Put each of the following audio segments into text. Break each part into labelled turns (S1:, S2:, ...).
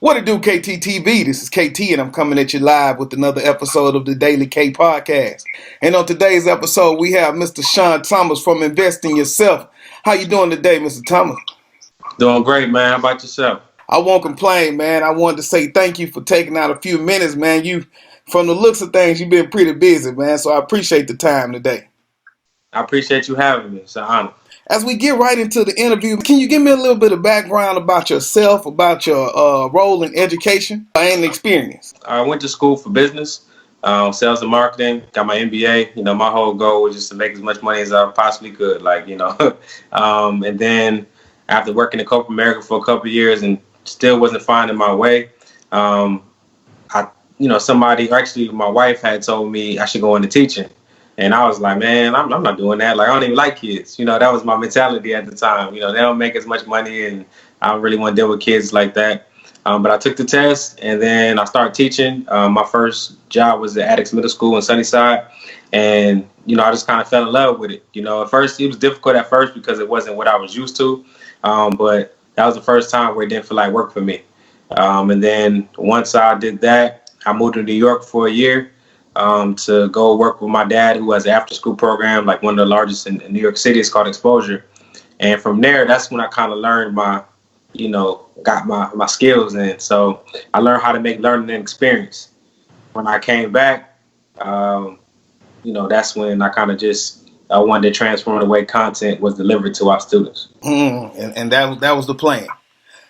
S1: What it do, KTTeeV? This is KT, and I'm coming at you live with another episode of the Daily K Podcast. And on today's episode, we have Mr. Shaughn Thomas from Invest in Yourself. How you doing today, Mr. Thomas?
S2: Doing great, man. How about yourself?
S1: I won't complain, man. I wanted to say thank you for taking out a few minutes, man. From the looks of things, you've been pretty busy, man. So I appreciate the time today.
S2: I appreciate you having me. It's an honor.
S1: As we get right into the interview, can you give me a little bit of background about yourself, about your role in education and experience?
S2: I went to school for business, sales and marketing, got my MBA. My whole goal was just to make as much money as I possibly could, and then after working in corporate America for a couple of years and still wasn't finding my way, my wife had told me I should go into teaching. And I was like, man, I'm not doing that. Like, I don't even like kids. That was my mentality at the time. They don't make as much money, and I don't really want to deal with kids like that. But I took the test, and then I started teaching. My first job was at Addicts Middle School in Sunnyside. And, I just kind of fell in love with it. At first, it was difficult at first because it wasn't what I was used to. But that was the first time where it didn't feel like work for me. And then once I did that, I moved to New York for a year. To go work with my dad, who has an after-school program, like one of the largest in New York City. It's called Exposure. And from there, that's when I kind of learned got my skills in. So I learned how to make learning an experience. When I came back, that's when I kind of just wanted to transform the way content was delivered to our students.
S1: And that was the plan.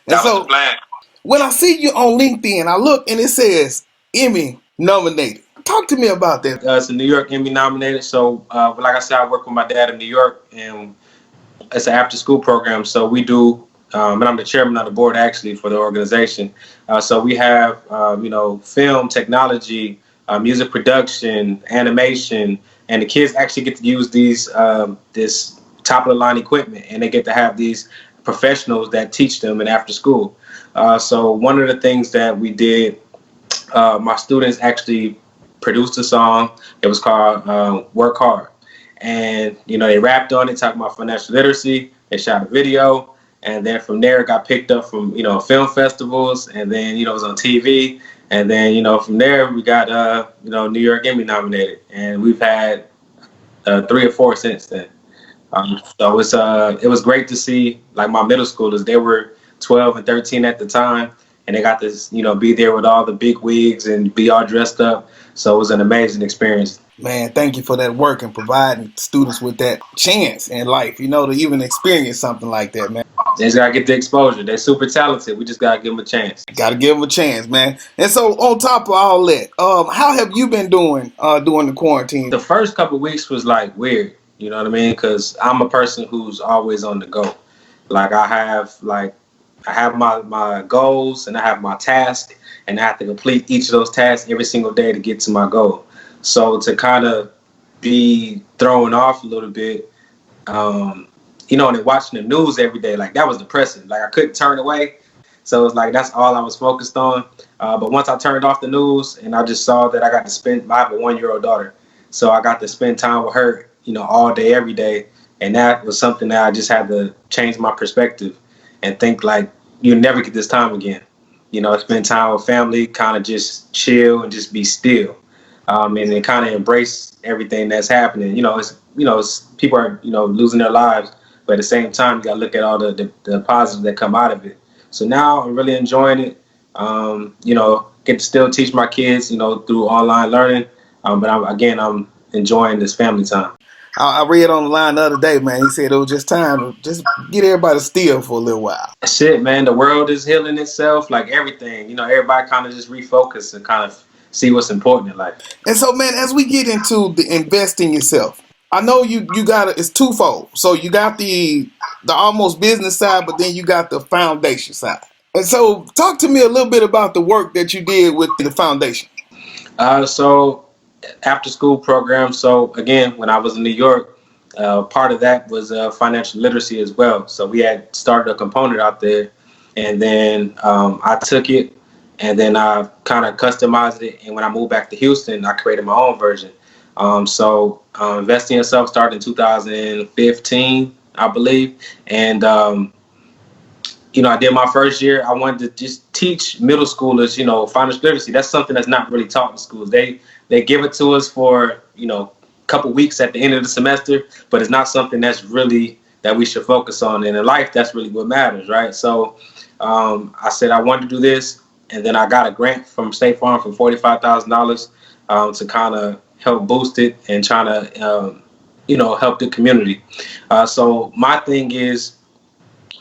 S2: That was the plan.
S1: When I see you on LinkedIn, I look and it says Emmy nominated. Talk to me about that.
S2: It's a New York Emmy nominated. So, like I said, I work with my dad in New York, and it's an after-school program. So we do, and I'm the chairman of the board actually for the organization. So we have, film, technology, music production, animation, and the kids actually get to use this top-of-the-line equipment, and they get to have these professionals that teach them in after school. So one of the things that we did, my students actually produced a song. It was called Work Hard. And, they rapped on it, talking about financial literacy. They shot a video. And then from there, it got picked up from, film festivals. And then, it was on TV. And then, from there, we got, New York Emmy nominated. And we've had 3 or 4 since then. So it was great to see, like, my middle schoolers. They were 12 and 13 at the time. And they got to, be there with all the big wigs and be all dressed up. So it was an amazing experience.
S1: Man, thank you for that work and providing students with that chance in life, to even experience something like that, man.
S2: They just got to get the exposure. They're super talented. We just got to give them a chance.
S1: Got to give them a chance, man. And so on top of all that, how have you been doing during the quarantine?
S2: The first couple of weeks was like weird, you know what I mean? Because I'm a person who's always on the go. Like I have my goals and I have my tasks, and I have to complete each of those tasks every single day to get to my goal. So to kind of be thrown off a little bit, and then watching the news every day, like that was depressing. Like I couldn't turn away. So it's like that's all I was focused on. But once I turned off the news and I just saw that I have a 1-year-old daughter. So I got to spend time with her, all day, every day. And that was something that I just had to change my perspective and think like, you'll never get this time again. Spend time with family, kind of just chill and just be still. And then kind of embrace everything that's happening. It's people are, losing their lives, but at the same time, you got to look at all the positives that come out of it. So now I'm really enjoying it. Get to still teach my kids, through online learning. But I'm enjoying this family time.
S1: I read on the line the other day, man. He said it was just time to just get everybody still for a little while.
S2: Shit, man. The world is healing itself, like everything. Everybody kind of just refocus and kind of see what's important in life.
S1: And so, man, as we get into the invest in yourself, I know you got it's twofold. So you got the almost business side, but then you got the foundation side. And so talk to me a little bit about the work that you did with the foundation.
S2: So after school program. So again, when I was in New York, part of that was financial literacy as well. So we had started a component out there, and then I took it, and then I kind of customized it. And when I moved back to Houston, I created my own version. So Invest in Yourself started in 2015, I believe. And, I did my first year. I wanted to just teach middle schoolers, financial literacy. That's something that's not really taught in schools. They give it to us for, a couple weeks at the end of the semester, but it's not something that's really that we should focus on. And in life, that's really what matters, right? So I said I wanted to do this, and then I got a grant from State Farm for $45,000 to kind of help boost it and trying to, help the community. So my thing is,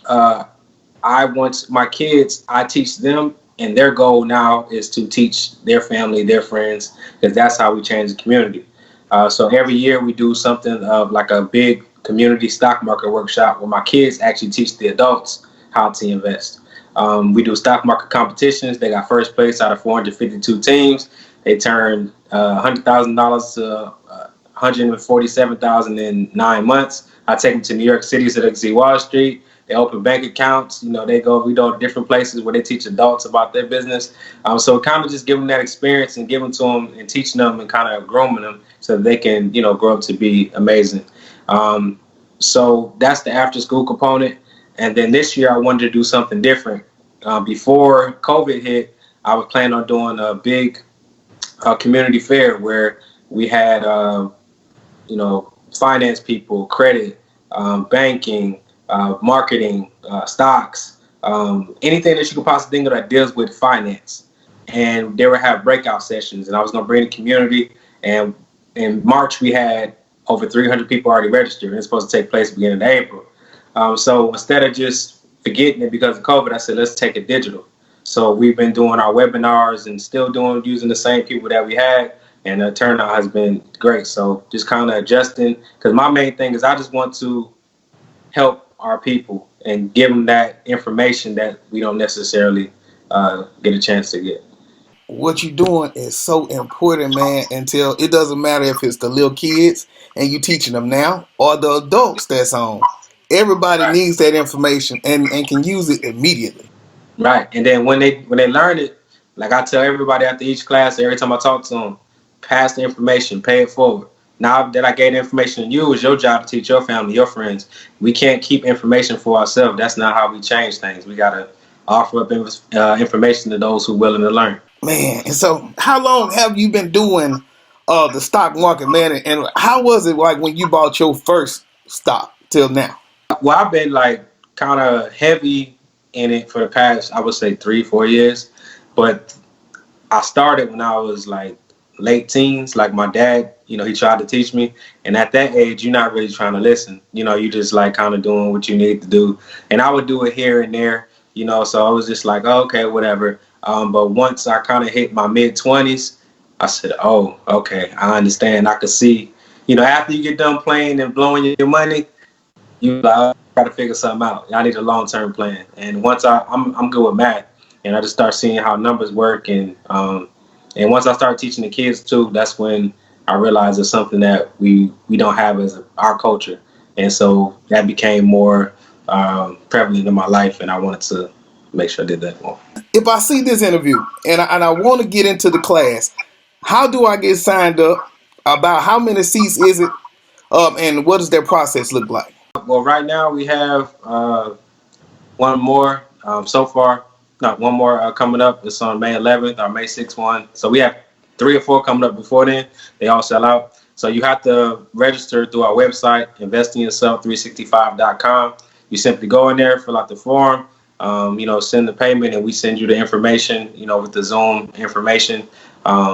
S2: I want my kids, I teach them, and their goal now is to teach their family, their friends, because that's how we change the community. So every year we do something of like a big community stock market workshop where my kids actually teach the adults how to invest. We do stock market competitions. They got first place out of 452 teams. They turned $100,000 to $147,000 in 9 months. I take them to New York City so they can see Wall Street. They open bank accounts. We go to different places where they teach adults about their business. So kind of just give them that experience and give them to them and teaching them and kind of grooming them so that they can, grow up to be amazing. So that's the after school component. And then this year I wanted to do something different. Before COVID hit, I was planning on doing a big community fair where we had, finance people, credit, banking, marketing, stocks, anything that you could possibly think of that deals with finance. And they would have breakout sessions, and I was going to bring the community. And in March, we had over 300 people already registered, and it's supposed to take place beginning of April. So instead of just forgetting it because of COVID, I said, let's take it digital. So we've been doing our webinars and still using the same people that we had, and the turnout has been great. So just kind of adjusting, because my main thing is I just want to help our people and give them that information that we don't necessarily get a chance to get.
S1: What you're doing is so important, man, until it doesn't matter if it's the little kids and you teaching them now or the adults that's on. Everybody
S2: Right.
S1: needs that information and can use it immediately.
S2: Right. And then when they learn it, like I tell everybody after each class, every time I talk to them, pass the information, pay it forward. Now that I gave the information to you, it's your job to teach your family, your friends. We can't keep information for ourselves. That's not how we change things. We got to offer up information to those who are willing to learn.
S1: Man, and so how long have you been doing the stock market, man? And how was it like when you bought your first stock till now?
S2: Well, I've been like kind of heavy in it for the past, I would say 3-4 years. But I started when I was like late teens. Like my dad, he tried to teach me. And at that age, you're not really trying to listen. You just like kind of doing what you need to do. And I would do it here and there, so I was just like, oh, okay, whatever. But once I kind of hit my mid-20s, I said, oh, okay, I understand. I could see, after you get done playing and blowing your money, you got to figure something out. I need a long-term plan. And once I'm good with math, and I just start seeing how numbers work, and once I start teaching the kids too, that's when I realized it's something that we don't have as our culture, and so that became more prevalent in my life, and I wanted to make sure I did that more.
S1: If I see this interview and I want to get into the class, how do I get signed up? About how many seats is it? And what does their process look like?
S2: Well, right now we have one more so far. Not one more coming up. It's on May 11th or May 6th one. So we have 3 or 4 coming up before then. They all sell out. So you have to register through our website, investingyourself365.com. You simply go in there, fill out the form, send the payment, and we send you the information, with the Zoom information,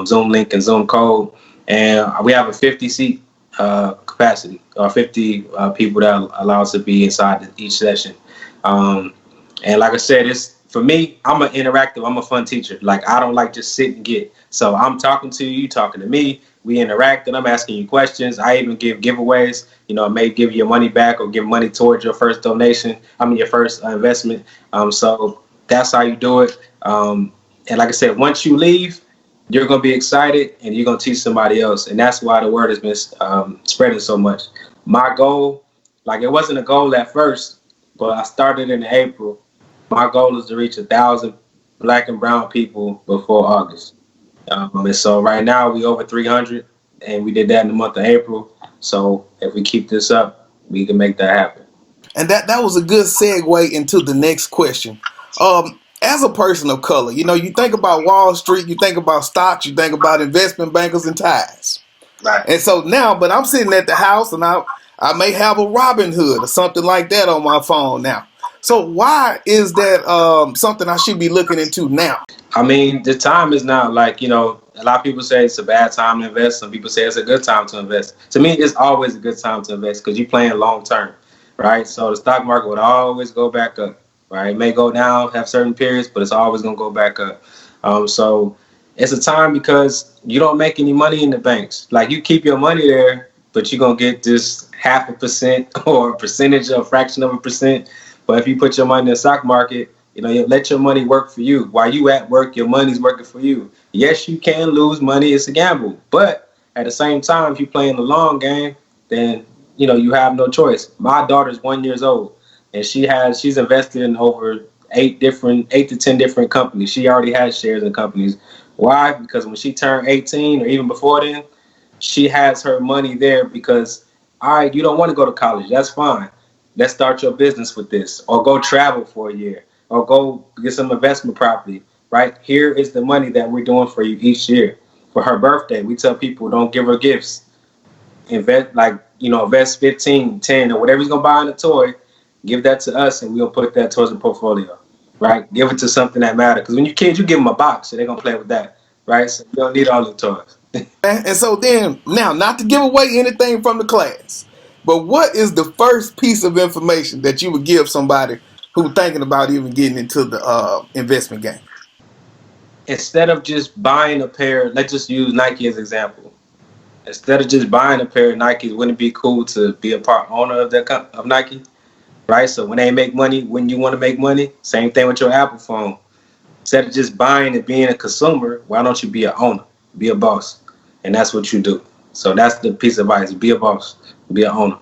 S2: Zoom link and Zoom code. And we have a 50-seat capacity, or 50 people that allow us to be inside each session. And like I said, for me, I'm an interactive, I'm a fun teacher. Like, I don't like just sit and get. So I'm talking to you, talking to me. We interact, and I'm asking you questions. I even give giveaways. I may give you your money back or give money towards your first donation. Your first investment. So that's how you do it. And like I said, once you leave, you're going to be excited, and you're going to teach somebody else. And that's why the word has been spreading so much. My goal, like, it wasn't a goal at first, but I started in April. My goal is to reach 1,000 Black and brown people before August. And so right now we over 300, and we did that in the month of April. So if we keep this up, we can make that happen.
S1: And that was a good segue into the next question. as a person of color, you know, you think about Wall Street, you think about stocks, you think about investment bankers and ties.
S2: Right.
S1: And so now, but I'm sitting at the house and I may have a Robin Hood or something like that on my phone now. So why is that something I should be looking into now?
S2: I mean, the time is now. Like, you know, a lot of people say it's a bad time to invest. Some people say it's a good time to invest. To me, it's always a good time to invest because you're playing long term, right? So the stock market would always go back up, right? It may go down, have certain periods, but it's always going to go back up. So it's a time because you don't make any money in the banks. Like, you keep your money there, but you're going to get this 0.5% or a percentage, a fraction of a percent. But if you put your money in the stock market, you know, you let your money work for you. While you at work, your money's working for you. Yes, you can lose money. It's a gamble. But at the same time, if you're playing the long game, then, you know, you have no choice. My daughter's 1 year old, and she's invested in over 8 to 10 different companies. She already has shares in companies. Why? Because when she turned 18 or even before then, she has her money there because, all right, you don't want to go to college. That's fine. Let's start your business with this, or go travel for a year, or go get some investment property, right? Here is the money that we're doing for you each year. For her birthday, we tell people don't give her gifts. Invest, like, you know, invest 15, 10, or whatever he's going to buy in a toy. Give that to us, and we'll put that towards the portfolio, right? Give it to something that matters. Because when you're kids, you give them a box, so they're going to play with that, right? So you don't need all the toys.
S1: And so then, now, not to give away anything from the class, but what is the first piece of information that you would give somebody who's thinking about even getting into the investment game?
S2: Instead of just buying a pair, let's just use Nike as an example. Instead of just buying a pair of Nikes, wouldn't it be cool to be a part owner of Nike? Right? So when they make money, when you want to make money, same thing with your Apple phone. Instead of just buying and being a consumer, why don't you be an owner? Be a boss. And that's what you do. So that's the piece of advice. Be a boss. Be an owner.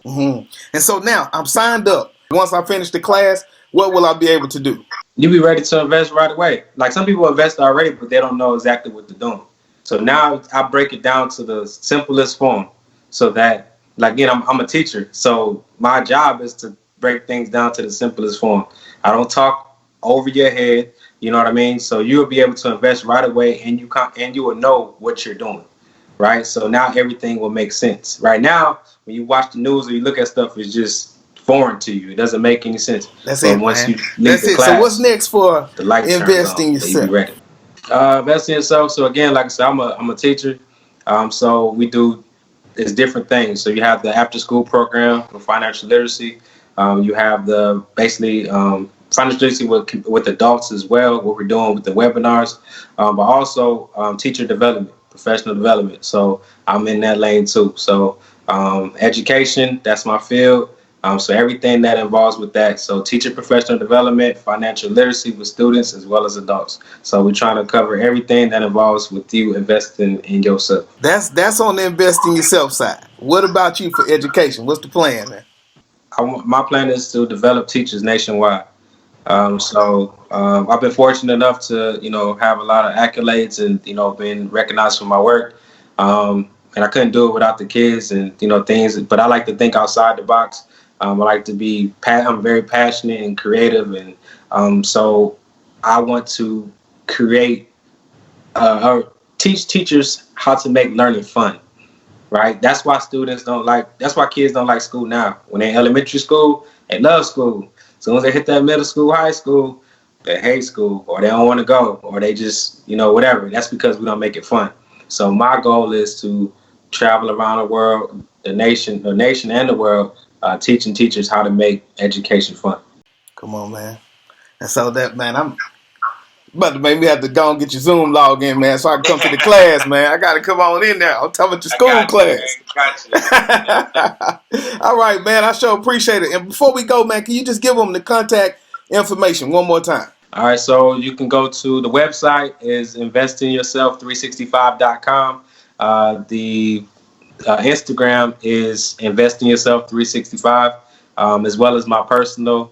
S1: Mm-hmm. And so now I'm signed up. Once I finish the class, what will I be able to do?
S2: You be ready to invest right away. Like, some people invest already, but they don't know exactly what they're doing. So now I break it down to the simplest form so that, like, again, I'm a teacher. So my job is to break things down to the simplest form. I don't talk over your head. You know what I mean? So you'll be able to invest right away, and you will know what you're doing. Right? So now everything will make sense. Right now, when you watch the news or you look at stuff, it's just foreign to you. It doesn't make any sense.
S1: That's
S2: But
S1: it,
S2: once
S1: man.
S2: you leave
S1: That's
S2: the
S1: it. So what's
S2: class,
S1: next for
S2: the light turns on,
S1: investing
S2: and you be
S1: yourself?
S2: ready. Investing in yourself. So again, like I said, I'm a teacher. So we do it's different things. So you have the after school program for financial literacy. You have the basically financial literacy with adults as well. What we're doing with the webinars, but also teacher development, professional development. So I'm in that lane too. So education, that's my field. So everything that involves with that. So teacher professional development, financial literacy with students as well as adults. So we're trying to cover everything that involves with you investing in yourself.
S1: That's on the investing yourself side. What about you for education? What's the plan, man?
S2: My plan is to develop teachers nationwide. I've been fortunate enough to, you know, have a lot of accolades and, you know, been recognized for my work. And I couldn't do it without the kids and, you know, things. But I like to think outside the box. I like to be. I'm very passionate and creative, and so I want to create or teach teachers how to make learning fun. Right? That's why students don't like. That's why kids don't like school now. When they're in elementary school, they love school. As soon as they hit that middle school, high school, they hate school, or they don't want to go, or they just, you know, whatever. That's because we don't make it fun. So my goal is to travel around the world, the nation and the world, teaching teachers how to make education fun.
S1: Come on, man. And so that, man, I'm about to make me have to go and get your Zoom log in, man, so I can come to the class, man. I got to come on in there. I'm talking about your school class. All right, man. I sure appreciate it. And before we go, man, can you just give them the contact information one more time?
S2: All right, so you can go to the website is investingyourself365.com. The Instagram is investingyourself365, as well as my personal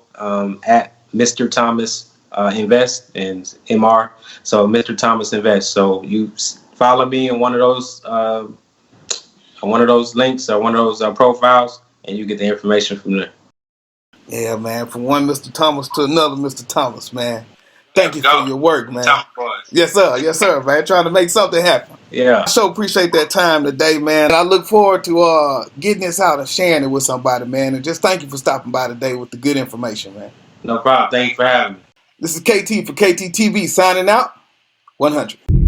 S2: at Mr. Thomas Invest and MR. So Mr. Thomas Invest. So you follow me in one of those links or one of those profiles, and you get the information from there.
S1: Yeah, man. From one Mr. Thomas to another Mr. Thomas, man. Thank you for your work, man. Yes, sir. Yes, sir, man. Trying to make something happen.
S2: Yeah.
S1: I so appreciate that time today, man. I look forward to getting this out and sharing it with somebody, man. And just thank you for stopping by today with the good information, man.
S2: No problem. Thank you for having me.
S1: This is KT for KTTeeV signing out. 100.